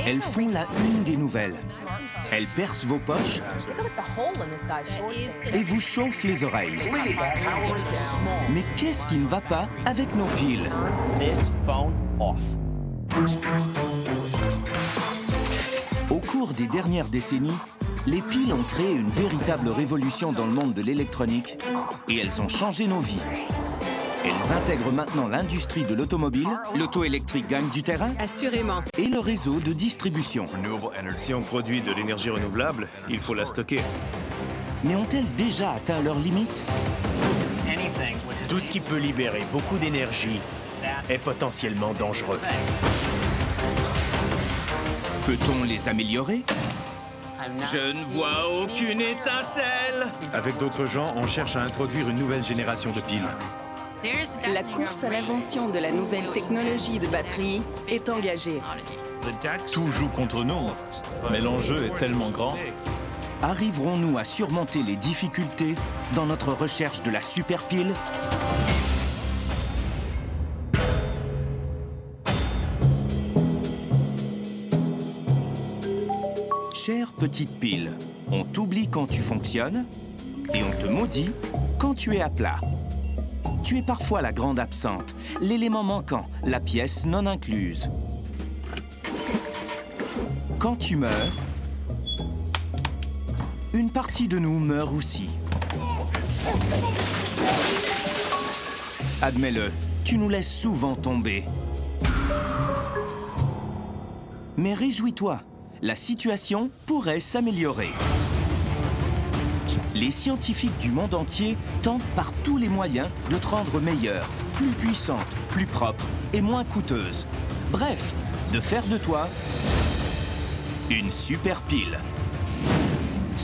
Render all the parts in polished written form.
Elles font la une des nouvelles. Elles percent vos poches et vous chauffent les oreilles. Mais qu'est-ce qui ne va pas avec nos piles? Au cours des dernières décennies, les piles ont créé une véritable révolution dans le monde de l'électronique et elles ont changé nos vies. Elles intègrent maintenant l'industrie de l'automobile, l'auto électrique gagne du terrain, Assurément. et le réseau de distribution. Si on produit de l'énergie renouvelable, il faut la stocker. Mais ont-elles déjà atteint leurs limites? Tout ce qui peut libérer beaucoup d'énergie est potentiellement dangereux. Peut-on les améliorer? Je ne vois aucune étincelle. Avec d'autres gens, on cherche à introduire une nouvelle génération de piles. La course à l'invention de la nouvelle technologie de batterie est engagée. Tout joue contre nous, mais l'enjeu est tellement grand. Arriverons-nous à surmonter les difficultés dans notre recherche de la super pile? Chère petite pile, on t'oublie quand tu fonctionnes et on te maudit quand tu es à plat. Tu es parfois la grande absente, l'élément manquant, la pièce non incluse. Quand tu meurs, une partie de nous meurt aussi. Admets-le, tu nous laisses souvent tomber. Mais réjouis-toi, la situation pourrait s'améliorer. Les scientifiques du monde entier tentent par tous les moyens de te rendre meilleure, plus puissante, plus propre et moins coûteuse. Bref, de faire de toi une super pile.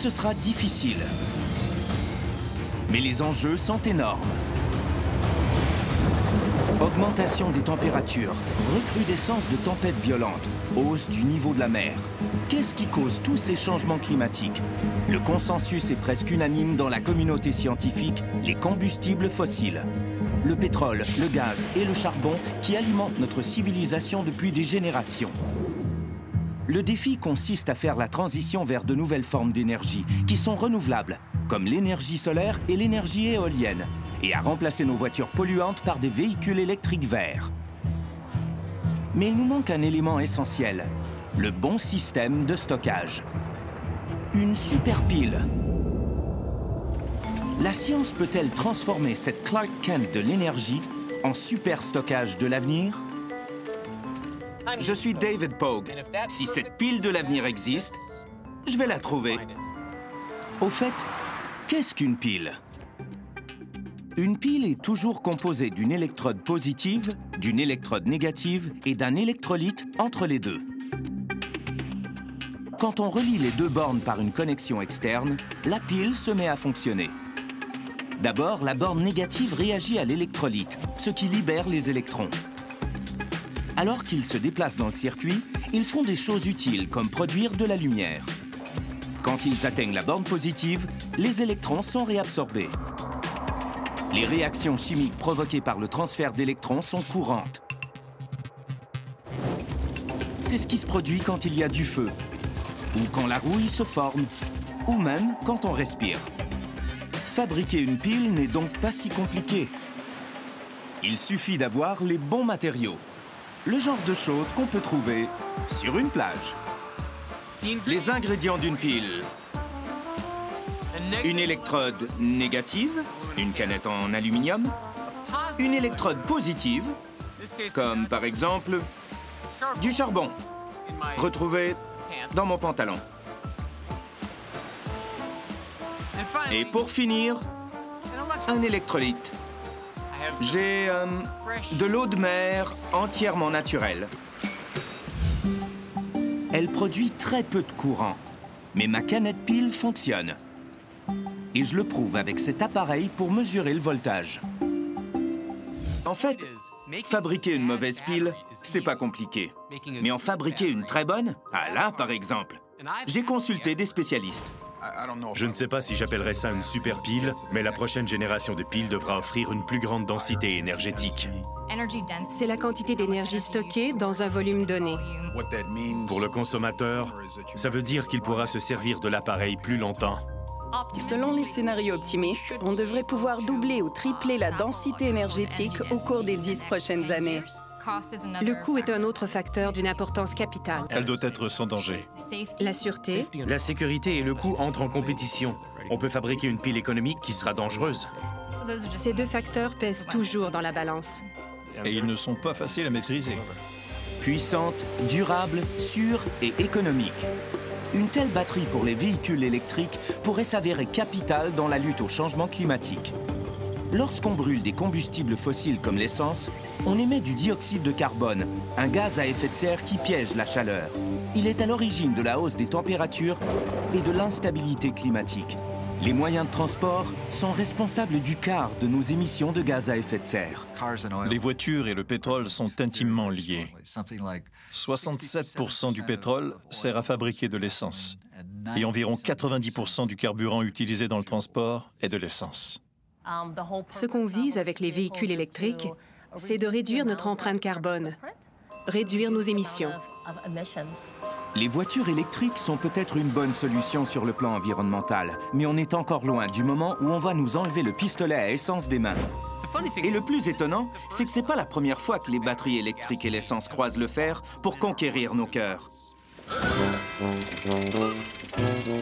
Ce sera difficile, mais les enjeux sont énormes. Augmentation des températures, recrudescence de tempêtes violentes, hausse du niveau de la mer. Qu'est-ce qui cause tous ces changements climatiques? Le consensus est presque unanime dans la communauté scientifique, les combustibles fossiles. Le pétrole, le gaz et le charbon qui alimentent notre civilisation depuis des générations. Le défi consiste à faire la transition vers de nouvelles formes d'énergie qui sont renouvelables, comme l'énergie solaire et l'énergie éolienne, et à remplacer nos voitures polluantes par des véhicules électriques verts. Mais il nous manque un élément essentiel, le bon système de stockage. Une super pile. La science peut-elle transformer cette Clark Kent de l'énergie en super stockage de l'avenir? Je suis David Pogue. Si cette pile de l'avenir existe, je vais la trouver. Au fait, qu'est-ce qu'une pile? Une pile est toujours composée d'une électrode positive, d'une électrode négative et d'un électrolyte entre les deux. Quand on relie les deux bornes par une connexion externe, la pile se met à fonctionner. D'abord, la borne négative réagit à l'électrolyte, ce qui libère les électrons. Alors qu'ils se déplacent dans le circuit, ils font des choses utiles comme produire de la lumière. Quand ils atteignent la borne positive, les électrons sont réabsorbés. Les réactions chimiques provoquées par le transfert d'électrons sont courantes. C'est ce qui se produit quand il y a du feu, ou quand la rouille se forme, ou même quand on respire. Fabriquer une pile n'est donc pas si compliqué. Il suffit d'avoir les bons matériaux. Le genre de choses qu'on peut trouver sur une plage. Les ingrédients d'une pile. Une électrode négative, une canette en aluminium. Une électrode positive, comme par exemple du charbon, retrouvé dans mon pantalon. Et pour finir, un électrolyte. J'ai de l'eau de mer entièrement naturelle. Elle produit très peu de courant, mais ma canette pile fonctionne. Et je le prouve avec cet appareil pour mesurer le voltage. En fait, fabriquer une mauvaise pile, c'est pas compliqué. Mais en fabriquer une très bonne, ah là par exemple, j'ai consulté des spécialistes. Je ne sais pas si j'appellerais ça une super pile, mais la prochaine génération de piles devra offrir une plus grande densité énergétique. C'est la quantité d'énergie stockée dans un volume donné. Pour le consommateur, ça veut dire qu'il pourra se servir de l'appareil plus longtemps. Selon les scénarios optimistes, on devrait pouvoir doubler ou tripler la densité énergétique au cours des 10 prochaines années. Le coût est un autre facteur d'une importance capitale. Elle doit être sans danger. La sûreté, La sécurité et le coût entrent en compétition. On peut fabriquer une pile économique qui sera dangereuse. ces deux facteurs pèsent toujours dans la balance. Et ils ne sont pas faciles à maîtriser. Puissante, durable, sûre et économique. Une telle batterie pour les véhicules électriques pourrait s'avérer capitale dans la lutte au changement climatique. Lorsqu'on brûle des combustibles fossiles comme l'essence, on émet du dioxyde de carbone, un gaz à effet de serre qui piège la chaleur. Il est à l'origine de la hausse des températures et de l'instabilité climatique. Les moyens de transport sont responsables du quart de nos émissions de gaz à effet de serre. Les voitures et le pétrole sont intimement liés. 67% du pétrole sert à fabriquer de l'essence. Et environ 90% du carburant utilisé dans le transport est de l'essence. Ce qu'on vise avec les véhicules électriques, c'est de réduire notre empreinte carbone, réduire nos émissions. Les voitures électriques sont peut-être une bonne solution sur le plan environnemental, mais on est encore loin du moment où on va nous enlever le pistolet à essence des mains. Et le plus étonnant, c'est que c'est pas la première fois que les batteries électriques et l'essence croisent le fer pour conquérir nos cœurs.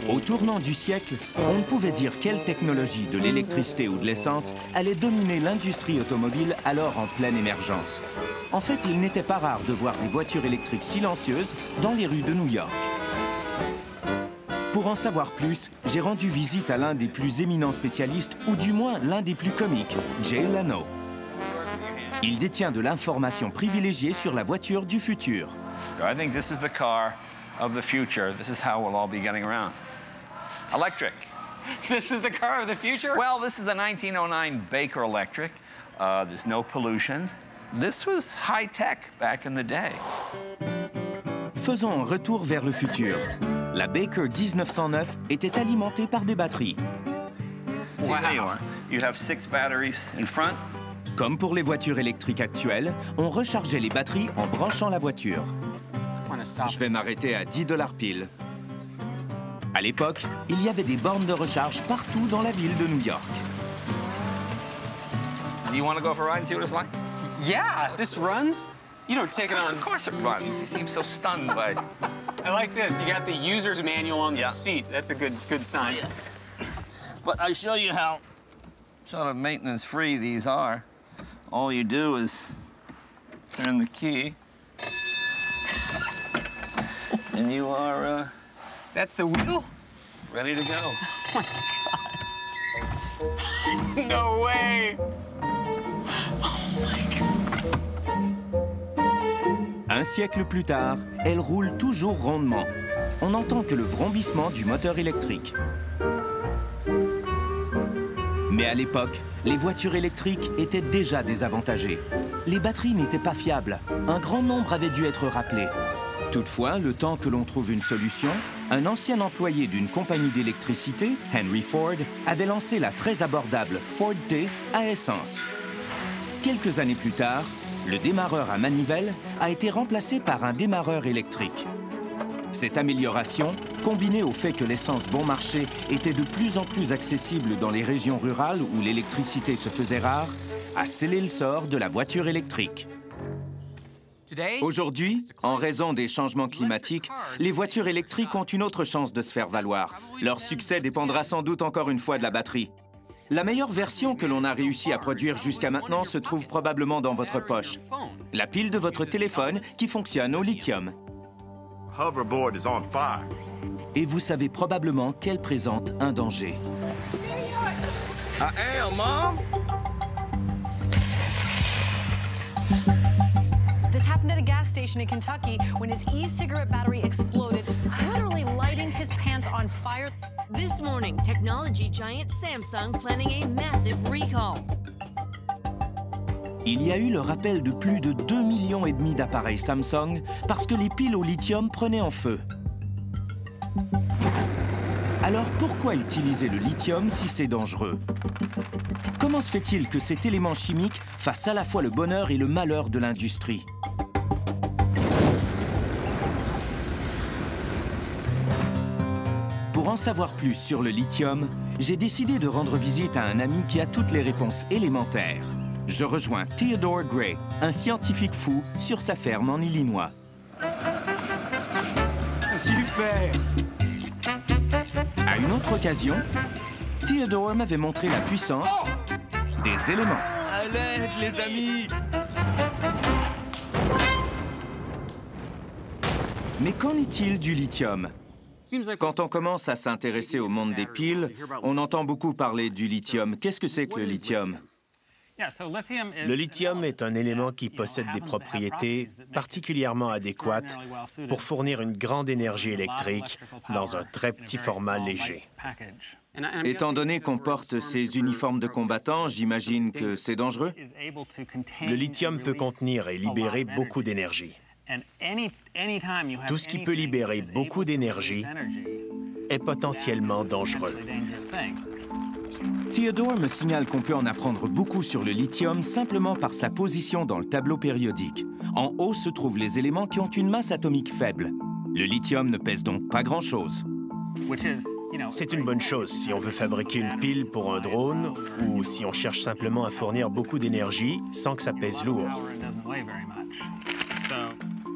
Au tournant du siècle, on ne pouvait dire quelle technologie, de l'électricité ou de l'essence, allait dominer l'industrie automobile alors en pleine émergence. En fait, il n'était pas rare de voir des voitures électriques silencieuses dans les rues de New York. Pour en savoir plus, j'ai rendu visite à l'un des plus éminents spécialistes, ou du moins l'un des plus comiques, Jay Leno. Il détient de l'information privilégiée sur la voiture du futur. I think this is the car of the future. This is how we'll all be getting around. Electric. This is the car of the future? Well, this is a 1909 Baker Electric. There's no pollution. This was high-tech back in the day. Faisons un retour vers le futur. La Baker 1909 était alimentée par des batteries. Wow. You have 6 batteries in front. Comme pour les voitures électriques actuelles, on rechargeait les batteries en branchant la voiture. Je vais m'arrêter à $10 pile. À l'époque, il y avait des bornes de recharge partout dans la ville de New York. Do you want to go for a ride and see what it's like? Yeah, this runs? You don't take it on. Of course it runs. You seem so stunned by it. I like this. You got the user's manual on the seat. That's a good sign. Yeah. But I show you how sort of maintenance-free these are. All you do is turn the key, and you are That's the wheel? ready to go. Oh my God. No way. Un siècle plus tard, elle roule toujours rondement. On n'entend que le vrombissement du moteur électrique. Mais à l'époque, les voitures électriques étaient déjà désavantagées. Les batteries n'étaient pas fiables. Un grand nombre avait dû être rappelé. Toutefois, le temps que l'on trouve une solution, un ancien employé d'une compagnie d'électricité, Henry Ford, avait lancé la très abordable Ford T à essence. Quelques années plus tard, le démarreur à manivelle a été remplacé par un démarreur électrique. Cette amélioration, combinée au fait que l'essence bon marché était de plus en plus accessible dans les régions rurales où l'électricité se faisait rare, a scellé le sort de la voiture électrique. Aujourd'hui, en raison des changements climatiques, les voitures électriques ont une autre chance de se faire valoir. Leur succès dépendra sans doute encore une fois de la batterie. La meilleure version que l'on a réussi à produire jusqu'à maintenant se trouve probablement dans votre poche. La pile de votre téléphone qui fonctionne au lithium. Hoverboard is on fire. Et vous savez probablement qu'elle présente un danger. I am, Mom. This happened at a gas station in Kentucky when his e-cigarette battery exploded, literally lighting his pants on fire. This morning, technology giant Samsung planning a massive recall. Il y a eu le rappel de plus de 2,5 millions d'appareils Samsung parce que les piles au lithium prenaient en feu. Alors pourquoi utiliser le lithium si c'est dangereux? Comment se fait-il que cet élément chimique fasse à la fois le bonheur et le malheur de l'industrie? Pour en savoir plus sur le lithium, j'ai décidé de rendre visite à un ami qui a toutes les réponses élémentaires. Je rejoins Theodore Gray, un scientifique fou, sur sa ferme en Illinois. Super! À une autre occasion, Theodore m'avait montré la puissance des éléments. À l'aide, les amis! Mais qu'en est-il du lithium? Quand on commence à s'intéresser au monde des piles, on entend beaucoup parler du lithium. Qu'est-ce que c'est que le lithium? Le lithium est un élément qui possède des propriétés particulièrement adéquates pour fournir une grande énergie électrique dans un très petit format léger. Étant donné qu'on porte ces uniformes de combattants, j'imagine que c'est dangereux? Le lithium peut contenir et libérer beaucoup d'énergie. Tout ce qui peut libérer beaucoup d'énergie est potentiellement dangereux. Theodore me signale qu'on peut en apprendre beaucoup sur le lithium simplement par sa position dans le tableau périodique. En haut se trouvent les éléments qui ont une masse atomique faible. Le lithium ne pèse donc pas grand-chose. C'est une bonne chose si on veut fabriquer une pile pour un drone ou si on cherche simplement à fournir beaucoup d'énergie sans que ça pèse lourd.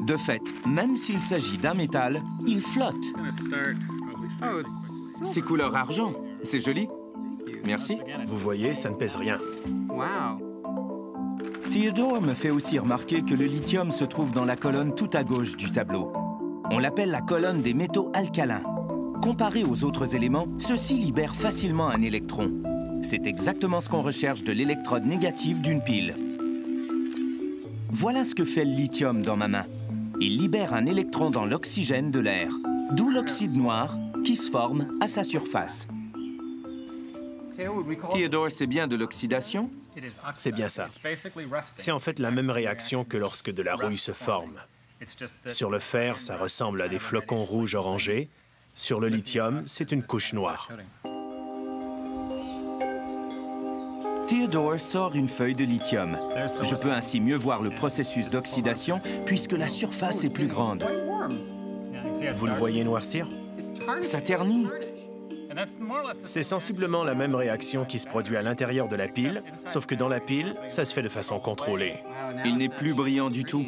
De fait, même s'il s'agit d'un métal, il flotte. C'est couleur argent. C'est joli. Merci. Vous voyez, ça ne pèse rien. Theodore me fait aussi remarquer que le lithium se trouve dans la colonne tout à gauche du tableau. On l'appelle la colonne des métaux alcalins. Comparé aux autres éléments, ceux-ci libèrent facilement un électron. C'est exactement ce qu'on recherche de l'électrode négative d'une pile. Voilà ce que fait le lithium dans ma main. Il libère un électron dans l'oxygène de l'air, d'où l'oxyde noir qui se forme à sa surface. Theodore, c'est bien de l'oxydation? C'est bien ça. C'est en fait la même réaction que lorsque de la rouille se forme. Sur le fer, ça ressemble à des flocons rouges orangés. Sur le lithium, c'est une couche noire. Theodore sort une feuille de lithium. Je peux ainsi mieux voir le processus d'oxydation puisque la surface est plus grande. Vous le voyez noircir? Ça ternit. C'est sensiblement la même réaction qui se produit à l'intérieur de la pile, sauf que dans la pile, ça se fait de façon contrôlée. Il n'est plus brillant du tout.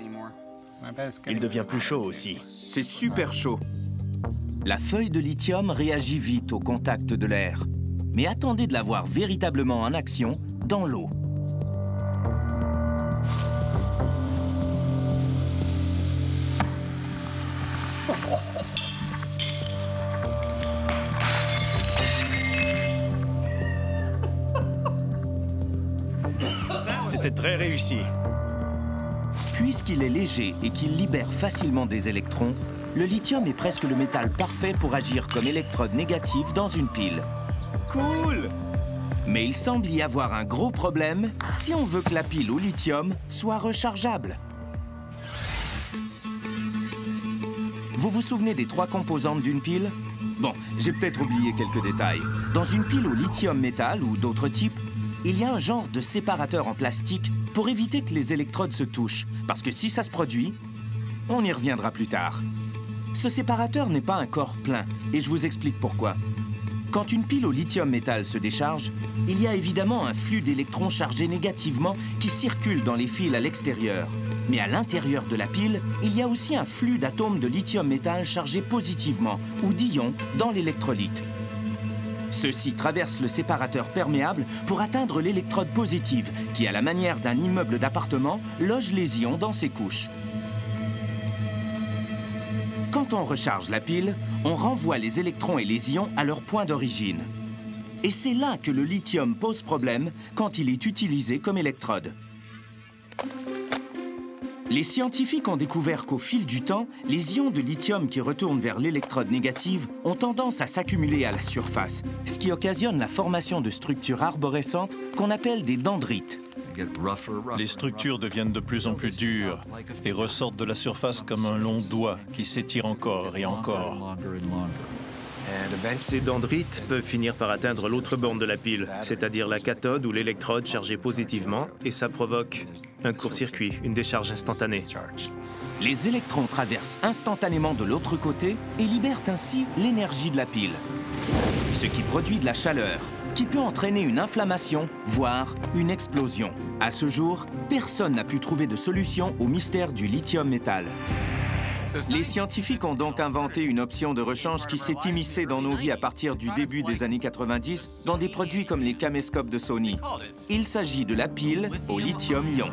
Il devient plus chaud aussi. C'est super chaud. La feuille de lithium réagit vite au contact de l'air. Mais attendez de la voir véritablement en action dans l'eau. C'était très réussi. Puisqu'il est léger et qu'il libère facilement des électrons, le lithium est presque le métal parfait pour agir comme électrode négative dans une pile. Cool! Mais il semble y avoir un gros problème si on veut que la pile au lithium soit rechargeable. Vous vous souvenez des 3 composantes d'une pile? Bon, j'ai peut-être oublié quelques détails. Dans une pile au lithium métal ou d'autres types, il y a un genre de séparateur en plastique pour éviter que les électrodes se touchent. Parce que si ça se produit, on y reviendra plus tard. Ce séparateur n'est pas un corps plein, et je vous explique pourquoi. Quand une pile au lithium métal se décharge, il y a évidemment un flux d'électrons chargés négativement qui circulent dans les fils à l'extérieur. Mais à l'intérieur de la pile, il y a aussi un flux d'atomes de lithium métal chargés positivement, ou d'ions, dans l'électrolyte. Ceux-ci traversent le séparateur perméable pour atteindre l'électrode positive, qui, à la manière d'un immeuble d'appartement, loge les ions dans ses couches. Quand on recharge la pile, on renvoie les électrons et les ions à leur point d'origine. Et c'est là que le lithium pose problème quand il est utilisé comme électrode. Les scientifiques ont découvert qu'au fil du temps, les ions de lithium qui retournent vers l'électrode négative ont tendance à s'accumuler à la surface, ce qui occasionne la formation de structures arborescentes qu'on appelle des dendrites. Les structures deviennent de plus en plus dures et ressortent de la surface comme un long doigt qui s'étire encore et encore. Ces dendrites peuvent finir par atteindre l'autre borne de la pile, c'est-à-dire la cathode ou l'électrode chargée positivement, et ça provoque un court-circuit, une décharge instantanée. Les électrons traversent instantanément de l'autre côté et libèrent ainsi l'énergie de la pile, ce qui produit de la chaleur, qui peut entraîner une inflammation, voire une explosion. À ce jour, personne n'a pu trouver de solution au mystère du lithium-métal. Les scientifiques ont donc inventé une option de rechange qui s'est immiscée dans nos vies à partir du début des années 90 dans des produits comme les caméscopes de Sony. Il s'agit de la pile au lithium-ion.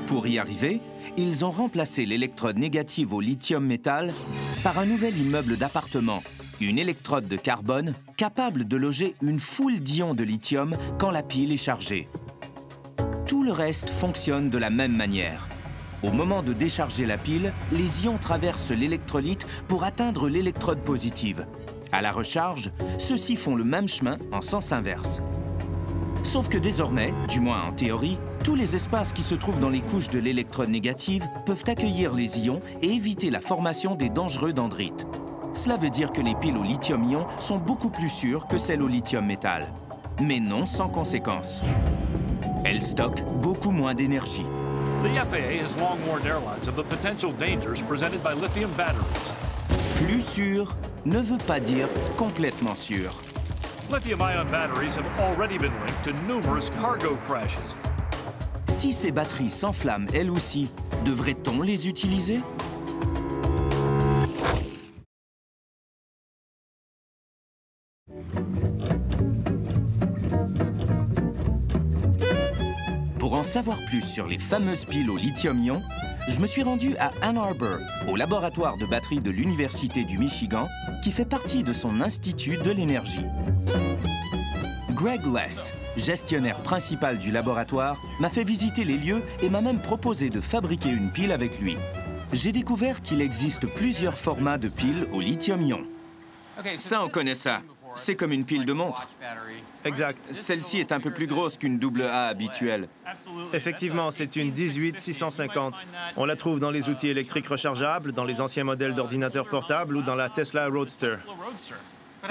Pour y arriver, ils ont remplacé l'électrode négative au lithium-métal par un nouvel immeuble d'appartement, une électrode de carbone capable de loger une foule d'ions de lithium quand la pile est chargée. Tout le reste fonctionne de la même manière. Au moment de décharger la pile, les ions traversent l'électrolyte pour atteindre l'électrode positive. À la recharge, ceux-ci font le même chemin en sens inverse. Sauf que désormais, du moins en théorie, tous les espaces qui se trouvent dans les couches de l'électrode négative peuvent accueillir les ions et éviter la formation des dangereux dendrites. Cela veut dire que les piles au lithium-ion sont beaucoup plus sûres que celles au lithium-métal. Mais non sans conséquences. Elles stockent beaucoup moins d'énergie. The FAA has long warned airlines of the potential dangers presented by lithium batteries. Plus sûr ne veut pas dire complètement sûr. Lithium-ion batteries have already been linked to numerous cargo crashes. Si ces batteries s'enflamment elles aussi, devrait-on les utiliser ? Pour en savoir plus sur les fameuses piles au lithium-ion, je me suis rendu à Ann Arbor, au laboratoire de batterie de l'Université du Michigan, qui fait partie de son Institut de l'énergie. Greg Less, gestionnaire principal du laboratoire, m'a fait visiter les lieux et m'a même proposé de fabriquer une pile avec lui. J'ai découvert qu'il existe plusieurs formats de piles au lithium-ion. Ça, on connaît ça. C'est comme une pile de montre. Exact. Celle-ci est un peu plus grosse qu'une AA habituelle. Effectivement, c'est une 18650. On la trouve dans les outils électriques rechargeables, dans les anciens modèles d'ordinateurs portables ou dans la Tesla Roadster.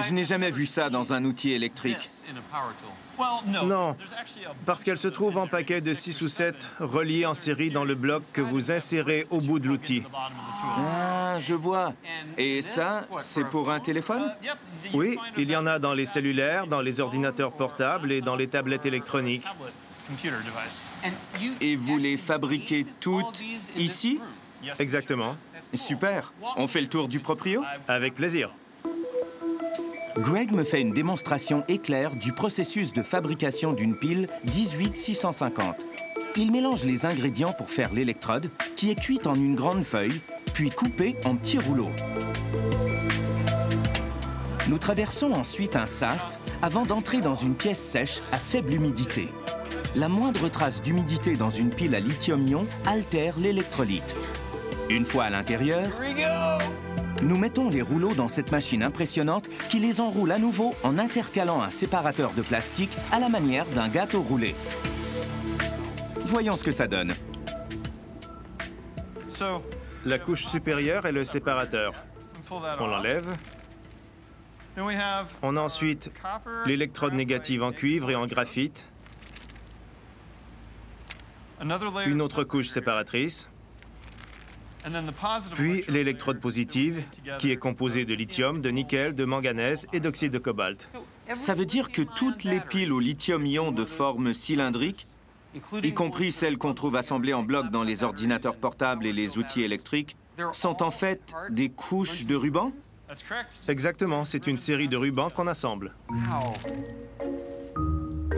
Je n'ai jamais vu ça dans un outil électrique. Non, parce qu'elle se trouve en paquets de 6 ou 7 reliés en série dans le bloc que vous insérez au bout de l'outil. Ah, je vois. Et ça, c'est pour un téléphone? Oui, il y en a dans les cellulaires, dans les ordinateurs portables et dans les tablettes électroniques. Et vous les fabriquez toutes ici? Exactement. Super. On fait le tour du proprio? Avec plaisir. Greg me fait une démonstration éclair du processus de fabrication d'une pile 18650. Il mélange les ingrédients pour faire l'électrode, qui est cuite en une grande feuille, puis coupée en petits rouleaux. Nous traversons ensuite un sas avant d'entrer dans une pièce sèche à faible humidité. La moindre trace d'humidité dans une pile à lithium-ion altère l'électrolyte. Une fois à l'intérieur, nous mettons les rouleaux dans cette machine impressionnante qui les enroule à nouveau en intercalant un séparateur de plastique à la manière d'un gâteau roulé. Voyons ce que ça donne. La couche supérieure est le séparateur. On l'enlève. On a ensuite l'électrode négative en cuivre et en graphite. Une autre couche séparatrice. Puis l'électrode positive, qui est composée de lithium, de nickel, de manganèse et d'oxyde de cobalt. Ça veut dire que toutes les piles au lithium-ion de forme cylindrique, y compris celles qu'on trouve assemblées en bloc dans les ordinateurs portables et les outils électriques, sont en fait des couches de ruban? Exactement, c'est une série de rubans qu'on assemble.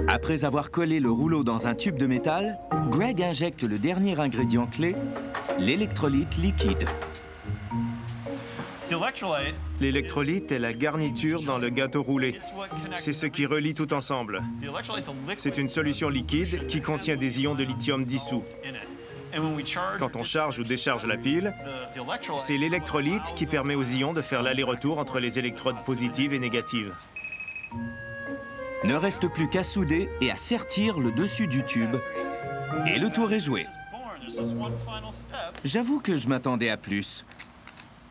Après avoir collé le rouleau dans un tube de métal, Greg injecte le dernier ingrédient clé, l'électrolyte liquide. L'électrolyte est la garniture dans le gâteau roulé. C'est ce qui relie tout ensemble. C'est une solution liquide qui contient des ions de lithium dissous. Quand on charge ou décharge la pile, c'est l'électrolyte qui permet aux ions de faire l'aller-retour entre les électrodes positives et négatives. Ne reste plus qu'à souder et à sertir le dessus du tube. Et le tour est joué. J'avoue que je m'attendais à plus.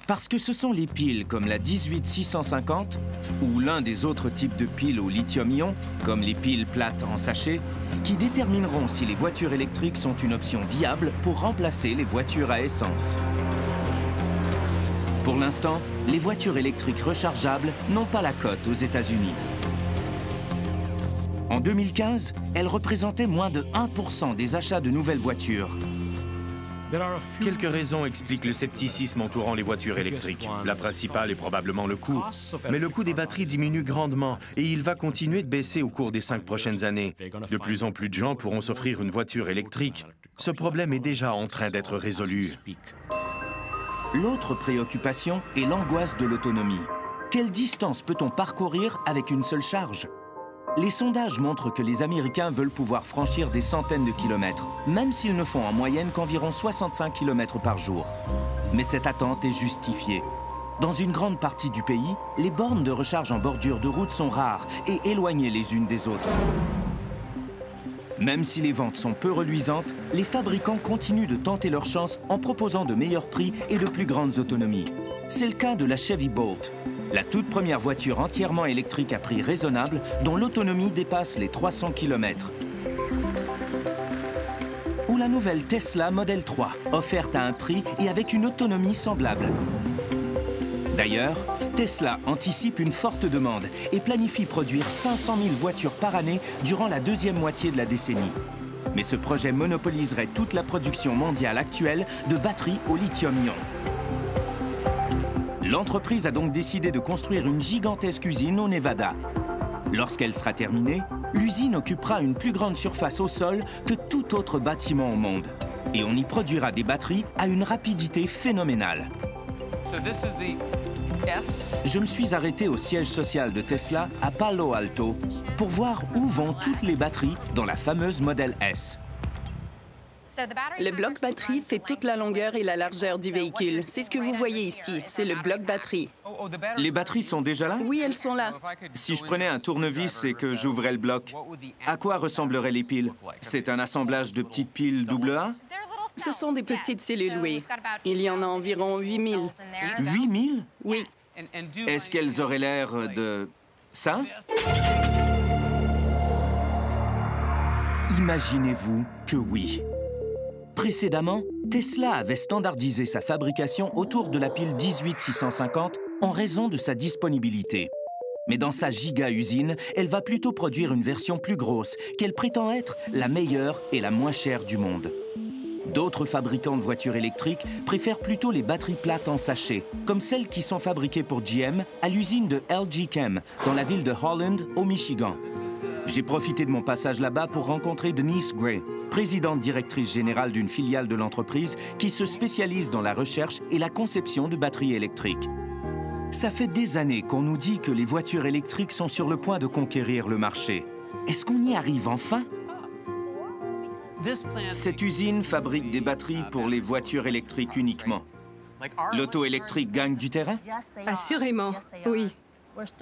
Parce que ce sont les piles comme la 18650 ou l'un des autres types de piles au lithium-ion, comme les piles plates en sachet, qui détermineront si les voitures électriques sont une option viable pour remplacer les voitures à essence. Pour l'instant, les voitures électriques rechargeables n'ont pas la cote aux États-Unis. En 2015, elles représentaient moins de 1% des achats de nouvelles voitures. Quelques raisons expliquent le scepticisme entourant les voitures électriques. La principale est probablement le coût. Mais le coût des batteries diminue grandement et il va continuer de baisser au cours des 5 prochaines années. De plus en plus de gens pourront s'offrir une voiture électrique. Ce problème est déjà en train d'être résolu. L'autre préoccupation est l'angoisse de l'autonomie. Quelle distance peut-on parcourir avec une seule charge? Les sondages montrent que les Américains veulent pouvoir franchir des centaines de kilomètres, même s'ils ne font en moyenne qu'environ 65 km par jour. Mais cette attente est justifiée. Dans une grande partie du pays, les bornes de recharge en bordure de route sont rares et éloignées les unes des autres. Même si les ventes sont peu reluisantes, les fabricants continuent de tenter leur chance en proposant de meilleurs prix et de plus grandes autonomies. C'est le cas de la Chevy Bolt, la toute première voiture entièrement électrique à prix raisonnable dont l'autonomie dépasse les 300 km. Ou la nouvelle Tesla Model 3, offerte à un prix et avec une autonomie semblable. D'ailleurs, Tesla anticipe une forte demande et planifie produire 500 000 voitures par année durant la deuxième moitié de la décennie. Mais ce projet monopoliserait toute la production mondiale actuelle de batteries au lithium-ion. L'entreprise a donc décidé de construire une gigantesque usine au Nevada. Lorsqu'elle sera terminée, l'usine occupera une plus grande surface au sol que tout autre bâtiment au monde. Et on y produira des batteries à une rapidité phénoménale. Je me suis arrêté au siège social de Tesla à Palo Alto pour voir où vont toutes les batteries dans la fameuse Model S. Le bloc batterie fait toute la longueur et la largeur du véhicule. C'est ce que vous voyez ici, c'est le bloc batterie. Les batteries sont déjà là? Oui, elles sont là. Si je prenais un tournevis et que j'ouvrais le bloc, à quoi ressembleraient les piles? C'est un assemblage de petites piles AA? Ce sont des petites cellules, oui. Il y en a environ 8000. 8000? Oui. Est-ce qu'elles auraient l'air de... ça? Imaginez-vous que oui. Précédemment, Tesla avait standardisé sa fabrication autour de la pile 18650 en raison de sa disponibilité. Mais dans sa giga-usine, elle va plutôt produire une version plus grosse, qu'elle prétend être la meilleure et la moins chère du monde. D'autres fabricants de voitures électriques préfèrent plutôt les batteries plates en sachet, comme celles qui sont fabriquées pour GM à l'usine de LG Chem, dans la ville de Holland, au Michigan. J'ai profité de mon passage là-bas pour rencontrer Denise Gray, présidente directrice générale d'une filiale de l'entreprise qui se spécialise dans la recherche et la conception de batteries électriques. Ça fait des années qu'on nous dit que les voitures électriques sont sur le point de conquérir le marché. Est-ce qu'on y arrive enfin? Cette usine fabrique des batteries pour les voitures électriques uniquement. L'auto électrique gagne du terrain? Assurément, oui.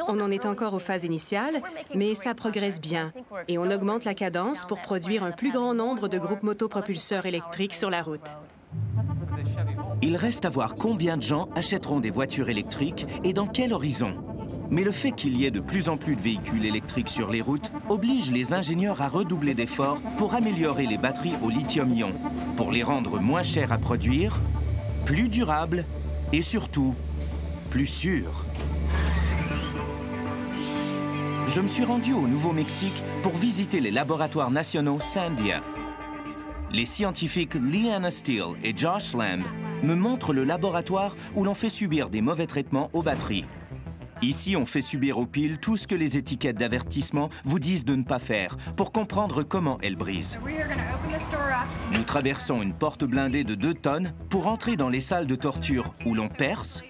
On en est encore aux phases initiales, mais ça progresse bien et on augmente la cadence pour produire un plus grand nombre de groupes motopropulseurs électriques sur la route. Il reste à voir combien de gens achèteront des voitures électriques et dans quel horizon. Mais le fait qu'il y ait de plus en plus de véhicules électriques sur les routes oblige les ingénieurs à redoubler d'efforts pour améliorer les batteries au lithium-ion, pour les rendre moins chères à produire, plus durables et surtout plus sûres. Je me suis rendu au Nouveau-Mexique pour visiter les laboratoires nationaux Sandia. Les scientifiques Leanna Steele et Josh Lamb me montrent le laboratoire où l'on fait subir des mauvais traitements aux batteries. Ici, on fait subir aux piles tout ce que les étiquettes d'avertissement vous disent de ne pas faire pour comprendre comment elles brisent. Nous traversons une porte blindée de 2 tonnes pour entrer dans les salles de torture où l'on perce,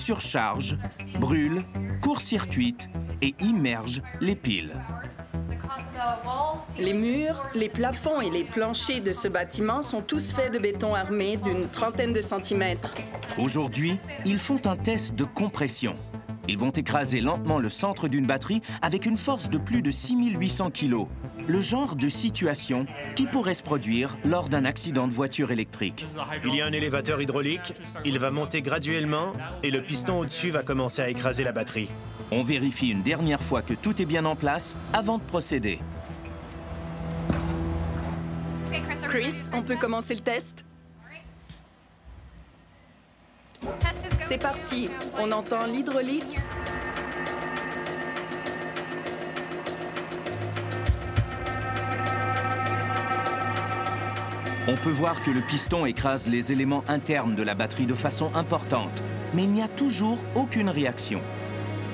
surcharge, brûle, court-circuite et immerge les piles. Les murs, les plafonds et les planchers de ce bâtiment sont tous faits de béton armé d'une trentaine de centimètres. Aujourd'hui, ils font un test de compression. Ils vont écraser lentement le centre d'une batterie avec une force de plus de 6800 kg. le genre de situation qui pourrait se produire lors d'un accident de voiture électrique. Il y a un élévateur hydraulique, il va monter graduellement et le piston au-dessus va commencer à écraser la batterie. On vérifie une dernière fois que tout est bien en place avant de procéder. Chris, on peut commencer le test? C'est parti. On entend l'hydraulique. On peut voir que le piston écrase les éléments internes de la batterie de façon importante, mais il n'y a toujours aucune réaction.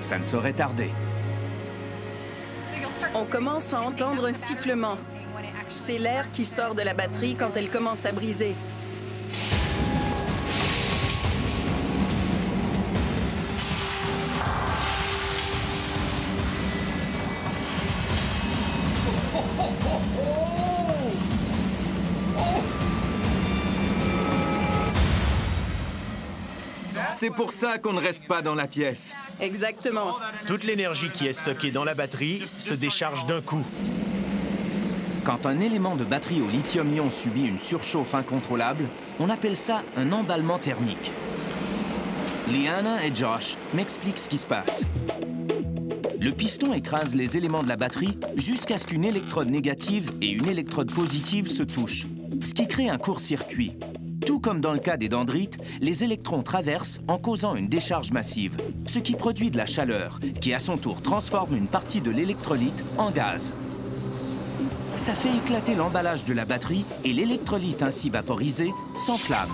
Ça ne saurait tarder. On commence à entendre un sifflement. C'est l'air qui sort de la batterie quand elle commence à briser. C'est pour ça qu'on ne reste pas dans la pièce. Exactement. Toute l'énergie qui est stockée dans la batterie se décharge d'un coup. Quand un élément de batterie au lithium-ion subit une surchauffe incontrôlable, on appelle ça un emballement thermique. Liana et Josh m'expliquent ce qui se passe. Le piston écrase les éléments de la batterie jusqu'à ce qu'une électrode négative et une électrode positive se touchent, ce qui crée un court-circuit. Tout comme dans le cas des dendrites, les électrons traversent en causant une décharge massive, ce qui produit de la chaleur, qui à son tour transforme une partie de l'électrolyte en gaz. Ça fait éclater l'emballage de la batterie et l'électrolyte ainsi vaporisé s'enflamme.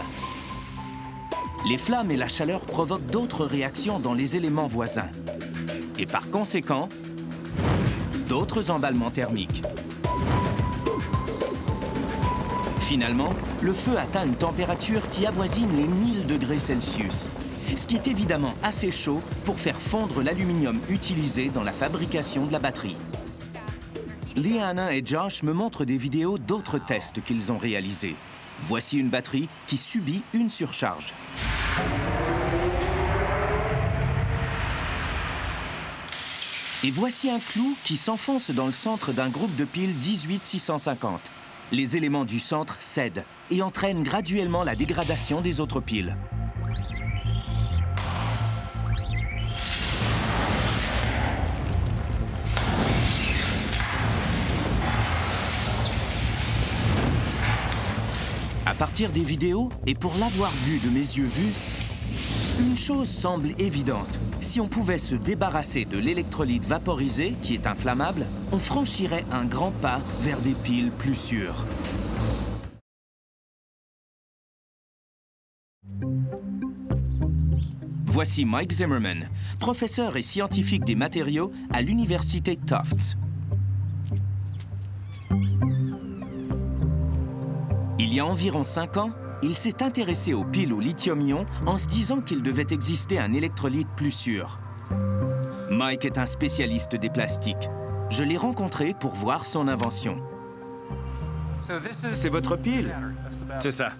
Les flammes et la chaleur provoquent d'autres réactions dans les éléments voisins. Et par conséquent, d'autres emballements thermiques. Finalement, le feu atteint une température qui avoisine les 1000 degrés Celsius, ce qui est évidemment assez chaud pour faire fondre l'aluminium utilisé dans la fabrication de la batterie. Liana et Josh me montrent des vidéos d'autres tests qu'ils ont réalisés. Voici une batterie qui subit une surcharge. Et voici un clou qui s'enfonce dans le centre d'un groupe de piles 18650. Les éléments du centre cèdent et entraînent graduellement la dégradation des autres piles. À partir des vidéos, et pour l'avoir vu de mes yeux vus, une chose semble évidente. Si on pouvait se débarrasser de l'électrolyte vaporisé, qui est inflammable, on franchirait un grand pas vers des piles plus sûres. Voici Mike Zimmerman, professeur et scientifique des matériaux à l'université Tufts. Il y a environ 5 ans, il s'est intéressé aux piles au lithium-ion en se disant qu'il devait exister un électrolyte plus sûr. Mike est un spécialiste des plastiques. Je l'ai rencontré pour voir son invention. C'est votre pile? C'est ça.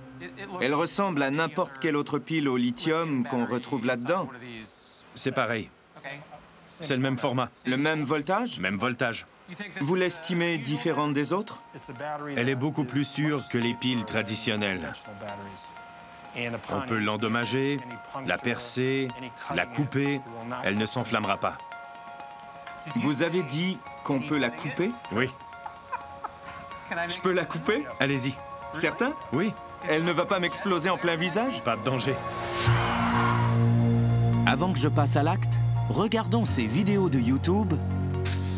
Elle ressemble à n'importe quelle autre pile au lithium qu'on retrouve là-dedans. C'est pareil. C'est le même format. Le même voltage? Même voltage. Vous l'estimez différente des autres? Elle est beaucoup plus sûre que les piles traditionnelles. On peut l'endommager, la percer, la couper, elle ne s'enflammera pas. Vous avez dit qu'on peut la couper? Oui. Je peux la couper? Allez-y. Certain? Oui. Elle ne va pas m'exploser en plein visage? Pas de danger. Avant que je passe à l'acte, regardons ces vidéos de YouTube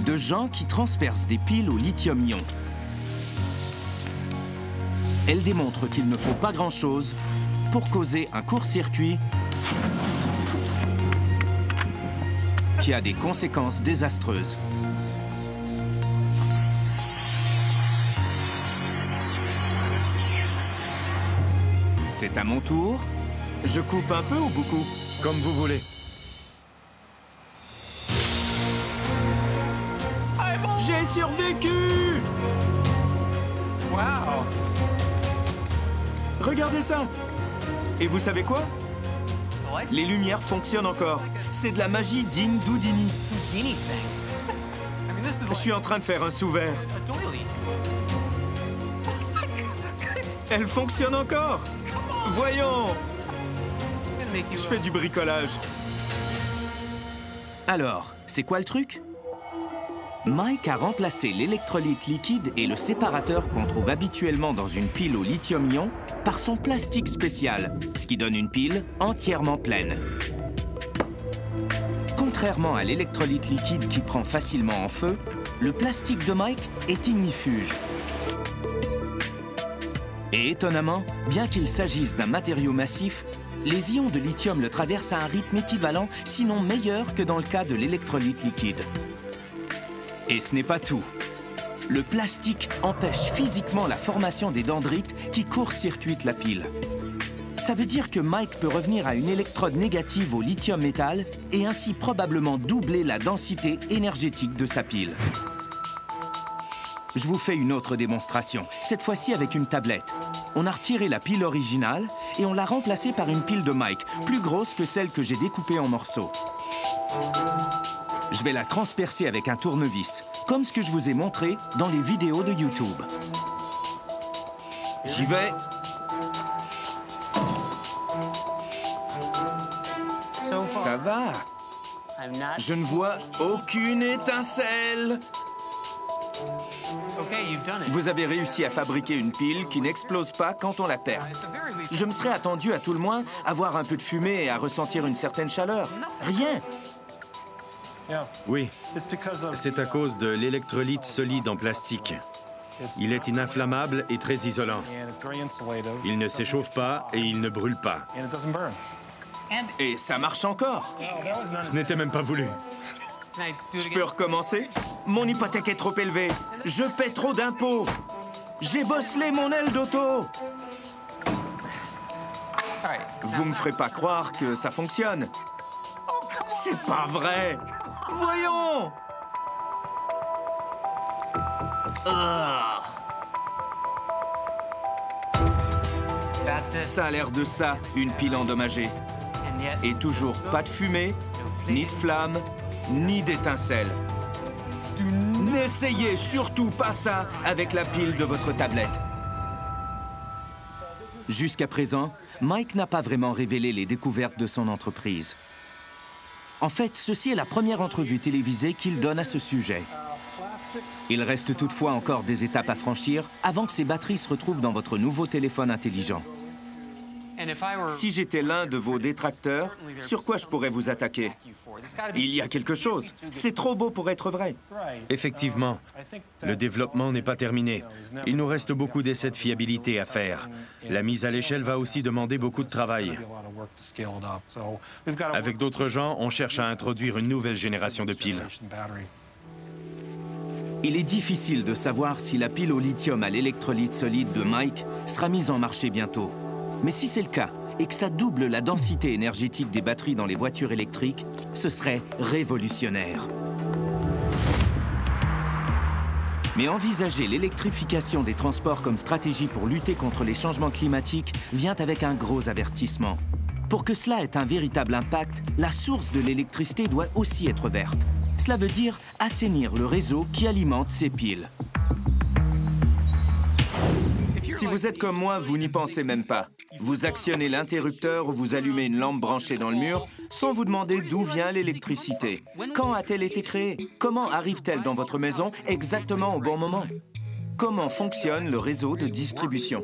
de gens qui transpercent des piles au lithium-ion. Elles démontrent qu'il ne faut pas grand-chose pour causer un court-circuit qui a des conséquences désastreuses. C'est à mon tour. Je coupe un peu ou beaucoup? Comme vous voulez. J'ai survécu! Wow! Regardez ça! Et vous savez quoi? Les lumières fonctionnent encore. C'est de la magie digne d'Houdini. Je suis en train de faire un sous-verre. Elle fonctionne encore. Voyons. Je fais du bricolage. Alors, c'est quoi le truc? Mike a remplacé l'électrolyte liquide et le séparateur qu'on trouve habituellement dans une pile au lithium-ion par son plastique spécial, ce qui donne une pile entièrement pleine. Contrairement à l'électrolyte liquide qui prend facilement en feu, le plastique de Mike est ignifuge. Et étonnamment, bien qu'il s'agisse d'un matériau massif, les ions de lithium le traversent à un rythme équivalent, sinon meilleur que dans le cas de l'électrolyte liquide. Et ce n'est pas tout. Le plastique empêche physiquement la formation des dendrites qui court-circuitent la pile. Ça veut dire que Mike peut revenir à une électrode négative au lithium-métal et ainsi probablement doubler la densité énergétique de sa pile. Je vous fais une autre démonstration, cette fois-ci avec une tablette. On a retiré la pile originale et on l'a remplacée par une pile de Mike, plus grosse que celle que j'ai découpée en morceaux. Je vais la transpercer avec un tournevis, comme ce que je vous ai montré dans les vidéos de YouTube. J'y vais. Ça va. Je ne vois aucune étincelle. Vous avez réussi à fabriquer une pile qui n'explose pas quand on la perce. Je me serais attendu à tout le moins à voir un peu de fumée et à ressentir une certaine chaleur. Rien. Oui, c'est à cause de l'électrolyte solide en plastique. Il est ininflammable et très isolant. Il ne s'échauffe pas et il ne brûle pas. Et ça marche encore. Ce n'était même pas voulu. Je peux recommencer? Mon hypothèque est trop élevée. Je paie trop d'impôts. J'ai bosselé mon aile d'auto. Vous me ferez pas croire que ça fonctionne. C'est pas vrai. Voyons. Ça a l'air de ça, une pile endommagée. Et toujours pas de fumée, ni de flamme, ni d'étincelles. N'essayez surtout pas ça avec la pile de votre tablette. Jusqu'à présent, Mike n'a pas vraiment révélé les découvertes de son entreprise. En fait, ceci est la première entrevue télévisée qu'il donne à ce sujet. Il reste toutefois encore des étapes à franchir avant que ces batteries se retrouvent dans votre nouveau téléphone intelligent. Si j'étais l'un de vos détracteurs, sur quoi je pourrais vous attaquer? Il y a quelque chose. C'est trop beau pour être vrai. Effectivement, le développement n'est pas terminé. Il nous reste beaucoup d'essais de fiabilité à faire. La mise à l'échelle va aussi demander beaucoup de travail. Avec d'autres gens, on cherche à introduire une nouvelle génération de piles. Il est difficile de savoir si la pile au lithium à l'électrolyte solide de Mike sera mise en marché bientôt. Mais si c'est le cas, et que ça double la densité énergétique des batteries dans les voitures électriques, ce serait révolutionnaire. Mais envisager l'électrification des transports comme stratégie pour lutter contre les changements climatiques vient avec un gros avertissement. Pour que cela ait un véritable impact, la source de l'électricité doit aussi être verte. Cela veut dire assainir le réseau qui alimente ces piles. Si vous êtes comme moi, vous n'y pensez même pas. Vous actionnez l'interrupteur ou vous allumez une lampe branchée dans le mur sans vous demander d'où vient l'électricité. Quand a-t-elle été créée? Comment arrive-t-elle dans votre maison exactement au bon moment? Comment fonctionne le réseau de distribution?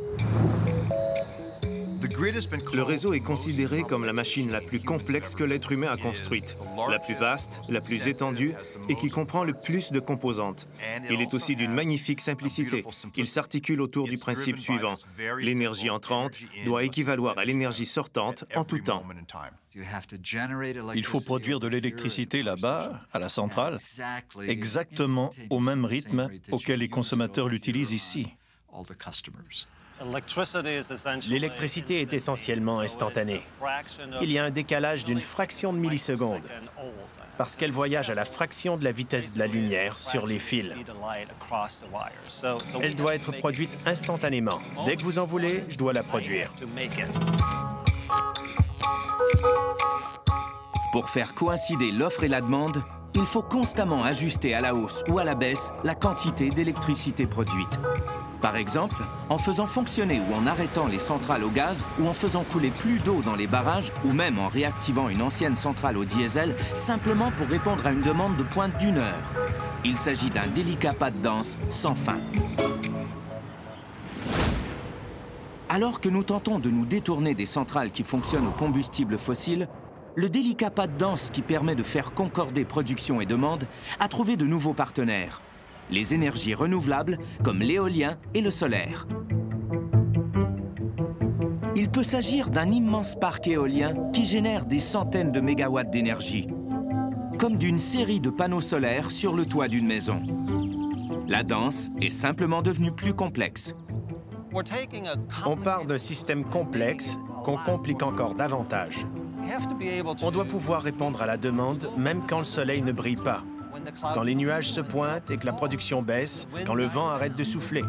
Le réseau est considéré comme la machine la plus complexe que l'être humain a construite, la plus vaste, la plus étendue et qui comprend le plus de composantes. Il est aussi d'une magnifique simplicité. Il s'articule autour du principe suivant. L'énergie entrante doit équivaloir à l'énergie sortante en tout temps. Il faut produire de l'électricité là-bas, à la centrale, exactement au même rythme auquel les consommateurs l'utilisent ici. L'électricité est essentiellement instantanée. Il y a un décalage d'une fraction de milliseconde, parce qu'elle voyage à la fraction de la vitesse de la lumière sur les fils. Elle doit être produite instantanément. Dès que vous en voulez, je dois la produire. Pour faire coïncider l'offre et la demande, il faut constamment ajuster à la hausse ou à la baisse la quantité d'électricité produite. Par exemple, en faisant fonctionner ou en arrêtant les centrales au gaz, ou en faisant couler plus d'eau dans les barrages, ou même en réactivant une ancienne centrale au diesel, simplement pour répondre à une demande de pointe d'1 heure. Il s'agit d'un délicat pas de danse sans fin. Alors que nous tentons de nous détourner des centrales qui fonctionnent au combustible fossile, le délicat pas de danse qui permet de faire concorder production et demande a trouvé de nouveaux partenaires. Les énergies renouvelables comme l'éolien et le solaire. Il peut s'agir d'un immense parc éolien qui génère des centaines de mégawatts d'énergie, comme d'une série de panneaux solaires sur le toit d'une maison. La danse est simplement devenue plus complexe. On part d'un système complexe qu'on complique encore davantage. On doit pouvoir répondre à la demande même quand le soleil ne brille pas, quand les nuages se pointent et que la production baisse, quand le vent arrête de souffler.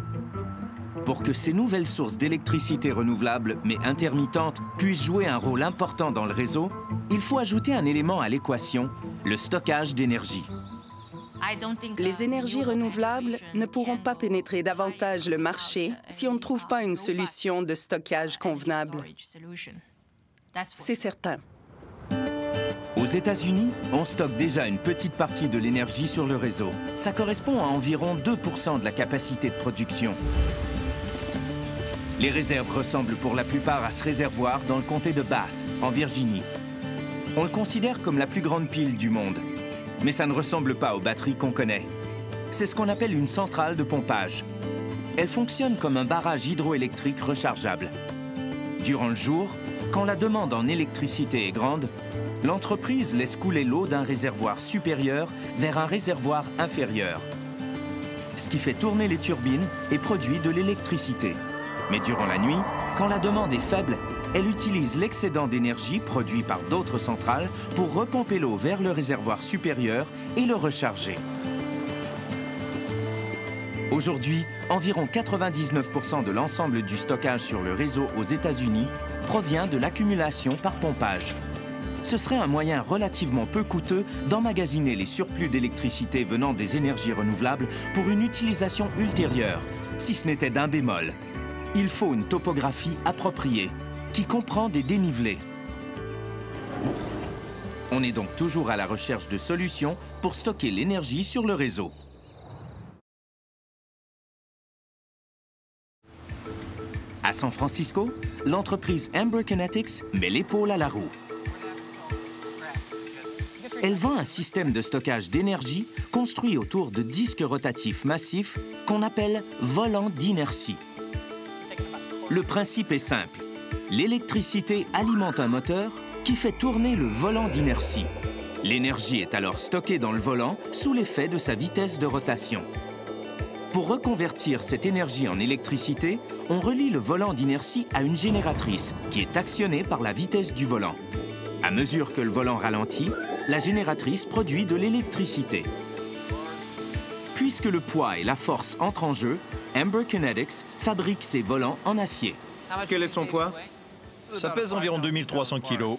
Pour que ces nouvelles sources d'électricité renouvelables, mais intermittentes, puissent jouer un rôle important dans le réseau, il faut ajouter un élément à l'équation, le stockage d'énergie. Les énergies renouvelables ne pourront pas pénétrer davantage le marché si on ne trouve pas une solution de stockage convenable. C'est certain. Aux États-Unis, on stocke déjà une petite partie de l'énergie sur le réseau. Ça correspond à environ 2% de la capacité de production. Les réserves ressemblent pour la plupart à ce réservoir dans le comté de Bath, en Virginie. On le considère comme la plus grande pile du monde. Mais ça ne ressemble pas aux batteries qu'on connaît. C'est ce qu'on appelle une centrale de pompage. Elle fonctionne comme un barrage hydroélectrique rechargeable. Durant le jour, quand la demande en électricité est grande, l'entreprise laisse couler l'eau d'un réservoir supérieur vers un réservoir inférieur, ce qui fait tourner les turbines et produit de l'électricité. Mais durant la nuit, quand la demande est faible, elle utilise l'excédent d'énergie produit par d'autres centrales pour repomper l'eau vers le réservoir supérieur et le recharger. Aujourd'hui, environ 99% de l'ensemble du stockage sur le réseau aux États-Unis provient de l'accumulation par pompage. Ce serait un moyen relativement peu coûteux d'emmagasiner les surplus d'électricité venant des énergies renouvelables pour une utilisation ultérieure, si ce n'était d'un bémol. Il faut une topographie appropriée, qui comprend des dénivelés. On est donc toujours à la recherche de solutions pour stocker l'énergie sur le réseau. À San Francisco, l'entreprise Amber Kinetics met l'épaule à la roue. Elle vend un système de stockage d'énergie construit autour de disques rotatifs massifs qu'on appelle volants d'inertie. Le principe est simple. L'électricité alimente un moteur qui fait tourner le volant d'inertie. L'énergie est alors stockée dans le volant sous l'effet de sa vitesse de rotation. Pour reconvertir cette énergie en électricité, on relie le volant d'inertie à une génératrice qui est actionnée par la vitesse du volant. À mesure que le volant ralentit, la génératrice produit de l'électricité. Puisque le poids et la force entrent en jeu, Amber Kinetics fabrique ses volants en acier. Quel est son poids? Ça pèse environ 2300 kg.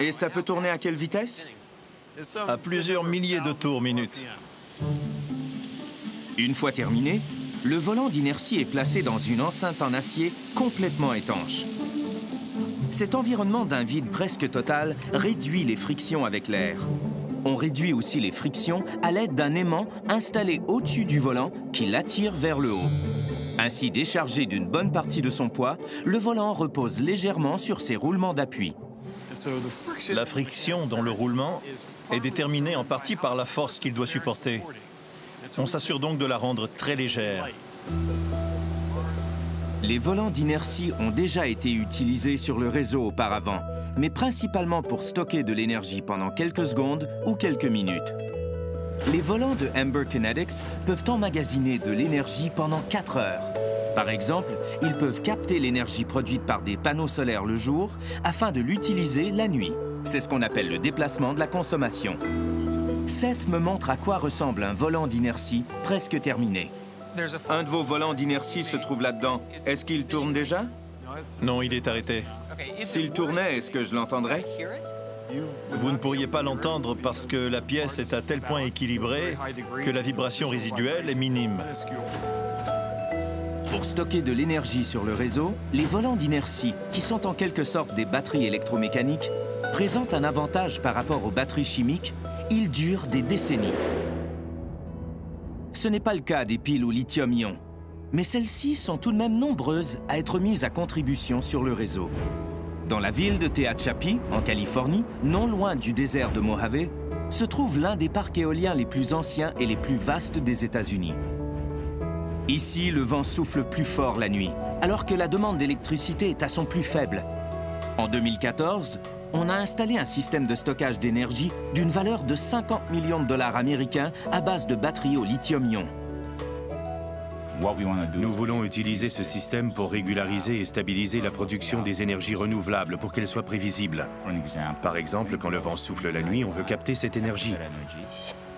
Et ça peut tourner à quelle vitesse? À plusieurs milliers de tours minute. Une fois terminé, le volant d'inertie est placé dans une enceinte en acier complètement étanche. Cet environnement d'un vide presque total réduit les frictions avec l'air. On réduit aussi les frictions à l'aide d'un aimant installé au-dessus du volant qui l'attire vers le haut. Ainsi déchargé d'une bonne partie de son poids, le volant repose légèrement sur ses roulements d'appui. La friction dans le roulement est déterminée en partie par la force qu'il doit supporter. On s'assure donc de la rendre très légère. Les volants d'inertie ont déjà été utilisés sur le réseau auparavant, mais principalement pour stocker de l'énergie pendant quelques secondes ou quelques minutes. Les volants de Amber Kinetics peuvent emmagasiner de l'énergie pendant 4 heures. Par exemple, ils peuvent capter l'énergie produite par des panneaux solaires le jour afin de l'utiliser la nuit. C'est ce qu'on appelle le déplacement de la consommation. Seth me montre à quoi ressemble un volant d'inertie presque terminé. Un de vos volants d'inertie se trouve là-dedans. Est-ce qu'il tourne déjà? Non, il est arrêté. S'il tournait, est-ce que je l'entendrais? Vous ne pourriez pas l'entendre parce que la pièce est à tel point équilibrée que la vibration résiduelle est minime. Pour stocker de l'énergie sur le réseau, les volants d'inertie, qui sont en quelque sorte des batteries électromécaniques, présentent un avantage par rapport aux batteries chimiques. Ils durent des décennies. Ce n'est pas le cas des piles au lithium-ion, mais celles-ci sont tout de même nombreuses à être mises à contribution sur le réseau. Dans la ville de Tehachapi, en Californie, non loin du désert de Mojave, se trouve l'un des parcs éoliens les plus anciens et les plus vastes des États-Unis. Ici, le vent souffle plus fort la nuit, alors que la demande d'électricité est à son plus faible. En 2014, on a installé un système de stockage d'énergie d'une valeur de 50 millions de dollars américains à base de batteries au lithium-ion. Nous voulons utiliser ce système pour régulariser et stabiliser la production des énergies renouvelables pour qu'elle soit prévisible. Par exemple, quand le vent souffle la nuit, on veut capter cette énergie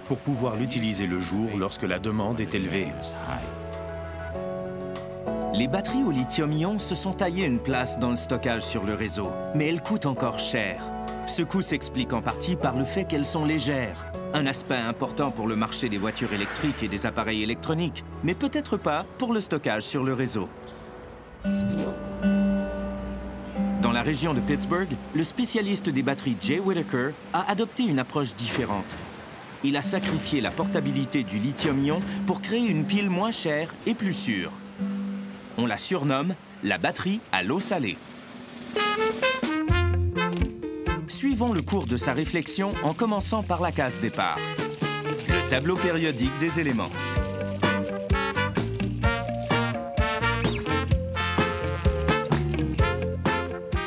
pour pouvoir l'utiliser le jour lorsque la demande est élevée. Les batteries au lithium-ion se sont taillées une place dans le stockage sur le réseau, mais elles coûtent encore cher. Ce coût s'explique en partie par le fait qu'elles sont légères, un aspect important pour le marché des voitures électriques et des appareils électroniques, mais peut-être pas pour le stockage sur le réseau. Dans la région de Pittsburgh, le spécialiste des batteries Jay Whitaker a adopté une approche différente. Il a sacrifié la portabilité du lithium-ion pour créer une pile moins chère et plus sûre. On la surnomme la batterie à l'eau salée. Suivons le cours de sa réflexion en commençant par la case départ. Le tableau périodique des éléments.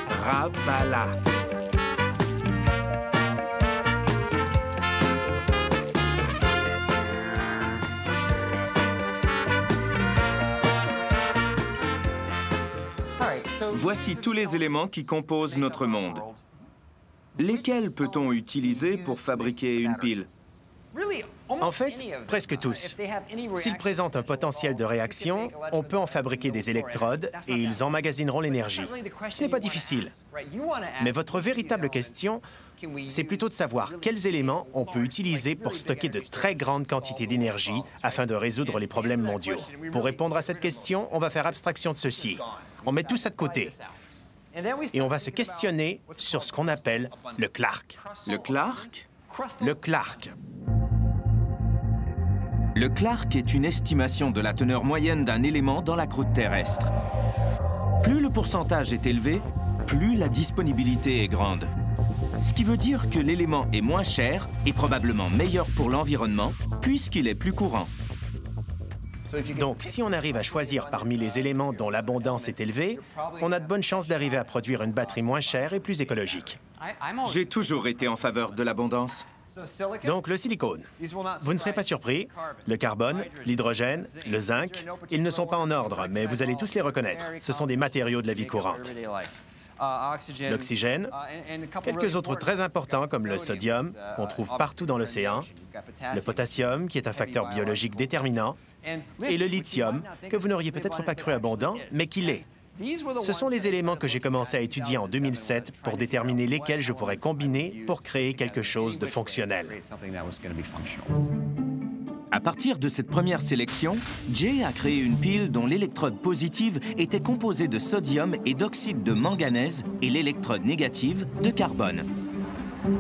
Rapala. Voici tous les éléments qui composent notre monde. Lesquels peut-on utiliser pour fabriquer une pile? En fait, presque tous. S'ils présentent un potentiel de réaction, on peut en fabriquer des électrodes et ils emmagasineront l'énergie. Ce n'est pas difficile. Mais votre véritable question, c'est plutôt de savoir quels éléments on peut utiliser pour stocker de très grandes quantités d'énergie afin de résoudre les problèmes mondiaux. Pour répondre à cette question, on va faire abstraction de ceci. On met tout ça de côté. Et on va se questionner sur ce qu'on appelle le Clark. Le Clark? Le Clark. Le Clark est une estimation de la teneur moyenne d'un élément dans la croûte terrestre. Plus le pourcentage est élevé, plus la disponibilité est grande. Ce qui veut dire que l'élément est moins cher et probablement meilleur pour l'environnement puisqu'il est plus courant. Donc, si on arrive à choisir parmi les éléments dont l'abondance est élevée, on a de bonnes chances d'arriver à produire une batterie moins chère et plus écologique. J'ai toujours été en faveur de l'abondance. Donc, le silicone. Vous ne serez pas surpris. Le carbone, l'hydrogène, le zinc, ils ne sont pas en ordre, mais vous allez tous les reconnaître. Ce sont des matériaux de la vie courante. L'oxygène, quelques autres très importants comme le sodium, qu'on trouve partout dans l'océan, le potassium, qui est un facteur biologique déterminant, et le lithium, que vous n'auriez peut-être pas cru abondant, mais qui l'est. Ce sont les éléments que j'ai commencé à étudier en 2007 pour déterminer lesquels je pourrais combiner pour créer quelque chose de fonctionnel. À partir de cette première sélection, Jay a créé une pile dont l'électrode positive était composée de sodium et d'oxyde de manganèse et l'électrode négative de carbone.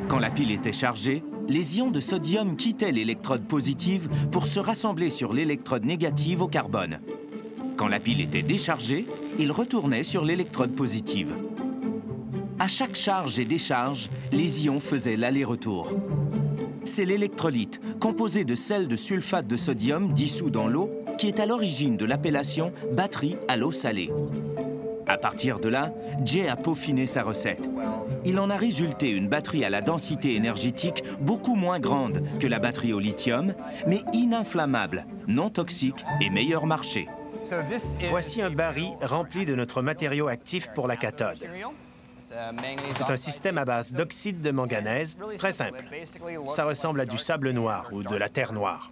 Quand la pile était chargée, les ions de sodium quittaient l'électrode positive pour se rassembler sur l'électrode négative au carbone. Quand la pile était déchargée, ils retournaient sur l'électrode positive. À chaque charge et décharge, les ions faisaient l'aller-retour. C'est l'électrolyte, composé de sel de sulfate de sodium dissous dans l'eau, qui est à l'origine de l'appellation batterie à l'eau salée. À partir de là, Jay a peaufiné sa recette. Il en a résulté une batterie à la densité énergétique beaucoup moins grande que la batterie au lithium, mais ininflammable, non toxique et meilleur marché. Voici un baril rempli de notre matériau actif pour la cathode. C'est un système à base d'oxyde de manganèse, très simple. Ça ressemble à du sable noir ou de la terre noire.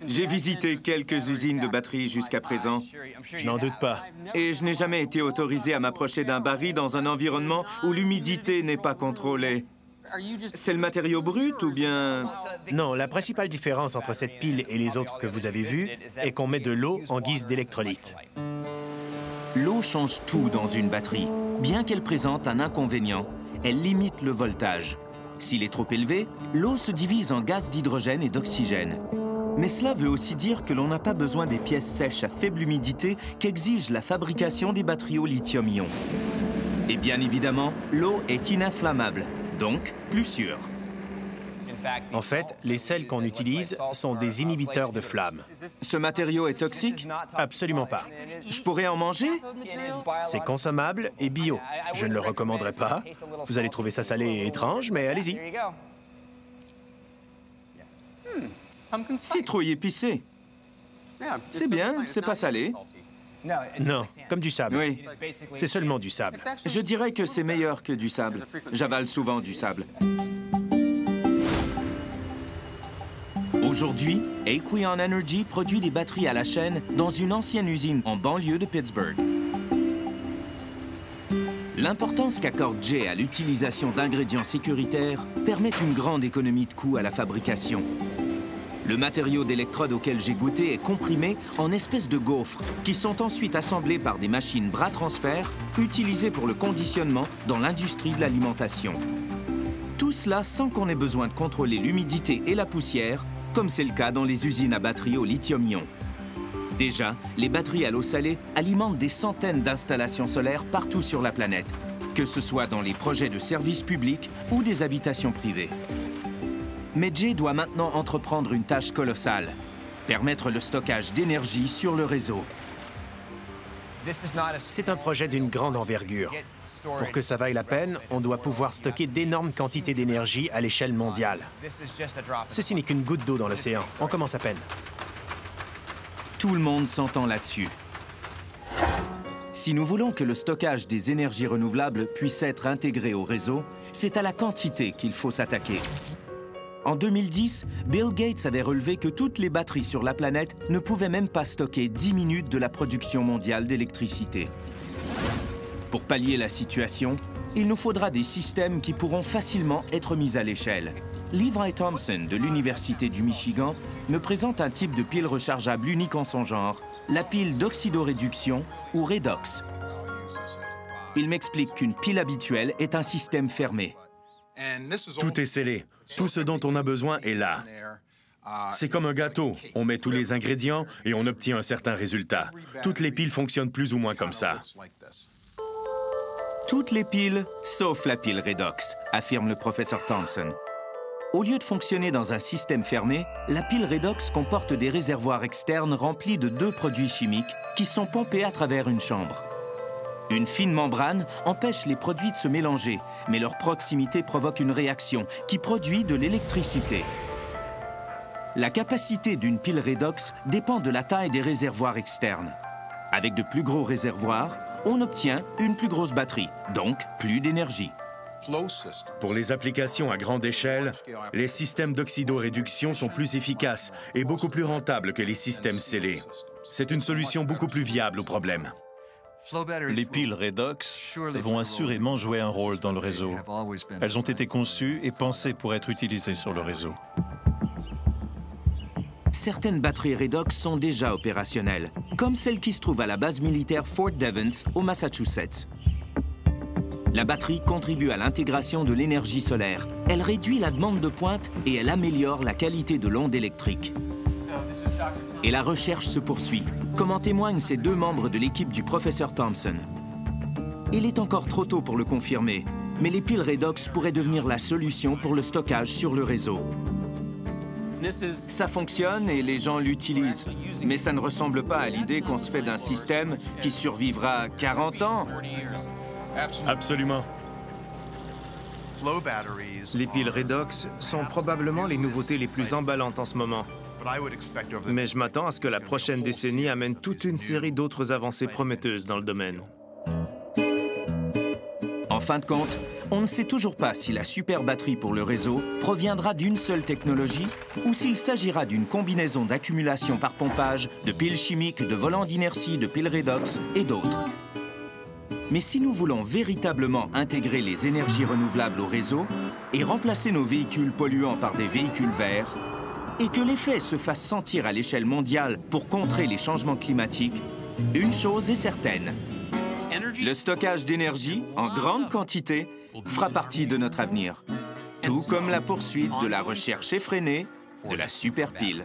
J'ai visité quelques usines de batteries jusqu'à présent. Je n'en doute pas. Et je n'ai jamais été autorisé à m'approcher d'un baril dans un environnement où l'humidité n'est pas contrôlée. C'est le matériau brut ou bien... Non, la principale différence entre cette pile et les autres que vous avez vues est qu'on met de l'eau en guise d'électrolyte. L'eau change tout dans une batterie. Bien qu'elle présente un inconvénient, elle limite le voltage. S'il est trop élevé, l'eau se divise en gaz d'hydrogène et d'oxygène. Mais cela veut aussi dire que l'on n'a pas besoin des pièces sèches à faible humidité qu'exige la fabrication des batteries au lithium-ion. Et bien évidemment, l'eau est ininflammable, donc plus sûre. En fait, les sels qu'on utilise sont des inhibiteurs de flamme. Ce matériau est toxique? Absolument pas. Je pourrais en manger? C'est consommable et bio. Je ne le recommanderais pas. Vous allez trouver ça salé et étrange, mais allez-y. Citrouille épicée. C'est bien, c'est pas salé. Non, comme du sable. Oui. C'est seulement du sable. Je dirais que c'est meilleur que du sable. J'avale souvent du sable. Aujourd'hui, Aquion Energy produit des batteries à la chaîne dans une ancienne usine en banlieue de Pittsburgh. L'importance qu'accorde Jay à l'utilisation d'ingrédients sécuritaires permet une grande économie de coûts à la fabrication. Le matériau d'électrode auquel j'ai goûté est comprimé en espèces de gaufres qui sont ensuite assemblés par des machines bras transfert utilisées pour le conditionnement dans l'industrie de l'alimentation. Tout cela sans qu'on ait besoin de contrôler l'humidité et la poussière, comme c'est le cas dans les usines à batteries au lithium-ion. Déjà, les batteries à l'eau salée alimentent des centaines d'installations solaires partout sur la planète, que ce soit dans les projets de services publics ou des habitations privées. Mais Jay doit maintenant entreprendre une tâche colossale, permettre le stockage d'énergie sur le réseau. C'est un projet d'une grande envergure. Pour que ça vaille la peine, on doit pouvoir stocker d'énormes quantités d'énergie à l'échelle mondiale. Ceci n'est qu'une goutte d'eau dans l'océan. On commence à peine. Tout le monde s'entend là-dessus. Si nous voulons que le stockage des énergies renouvelables puisse être intégré au réseau, c'est à la quantité qu'il faut s'attaquer. En 2010, Bill Gates avait relevé que toutes les batteries sur la planète ne pouvaient même pas stocker 10 minutes de la production mondiale d'électricité. Pour pallier la situation, il nous faudra des systèmes qui pourront facilement être mis à l'échelle. Levi Thompson de l'Université du Michigan me présente un type de pile rechargeable unique en son genre, la pile d'oxydoréduction ou redox. Il m'explique qu'une pile habituelle est un système fermé. Tout est scellé. Tout ce dont on a besoin est là. C'est comme un gâteau. On met tous les ingrédients et on obtient un certain résultat. Toutes les piles fonctionnent plus ou moins comme ça. Toutes les piles, sauf la pile redox, affirme le professeur Thompson. Au lieu de fonctionner dans un système fermé, la pile redox comporte des réservoirs externes remplis de 2 produits chimiques qui sont pompés à travers une chambre. Une fine membrane empêche les produits de se mélanger, mais leur proximité provoque une réaction qui produit de l'électricité. La capacité d'une pile redox dépend de la taille des réservoirs externes. Avec de plus gros réservoirs, on obtient une plus grosse batterie, donc plus d'énergie. Pour les applications à grande échelle, les systèmes d'oxydoréduction sont plus efficaces et beaucoup plus rentables que les systèmes scellés. C'est une solution beaucoup plus viable au problème. Les piles redox vont assurément jouer un rôle dans le réseau. Elles ont été conçues et pensées pour être utilisées sur le réseau. Certaines batteries redox sont déjà opérationnelles, comme celle qui se trouve à la base militaire Fort Devens au Massachusetts. La batterie contribue à l'intégration de l'énergie solaire. Elle réduit la demande de pointe et elle améliore la qualité de l'onde électrique. Et la recherche se poursuit, comme en témoignent ces 2 membres de l'équipe du professeur Thompson. Il est encore trop tôt pour le confirmer, mais les piles redox pourraient devenir la solution pour le stockage sur le réseau. Ça fonctionne et les gens l'utilisent, mais ça ne ressemble pas à l'idée qu'on se fait d'un système qui survivra 40 ans. Absolument. Les piles redox sont probablement les nouveautés les plus emballantes en ce moment. Mais je m'attends à ce que la prochaine décennie amène toute une série d'autres avancées prometteuses dans le domaine. En fin de compte, on ne sait toujours pas si la super batterie pour le réseau proviendra d'une seule technologie ou s'il s'agira d'une combinaison d'accumulation par pompage, de piles chimiques, de volants d'inertie, de piles redox et d'autres. Mais si nous voulons véritablement intégrer les énergies renouvelables au réseau et remplacer nos véhicules polluants par des véhicules verts, et que l'effet se fasse sentir à l'échelle mondiale pour contrer les changements climatiques, une chose est certaine. Le stockage d'énergie, en grande quantité, fera partie de notre avenir, tout comme la poursuite de la recherche effrénée de la superpile.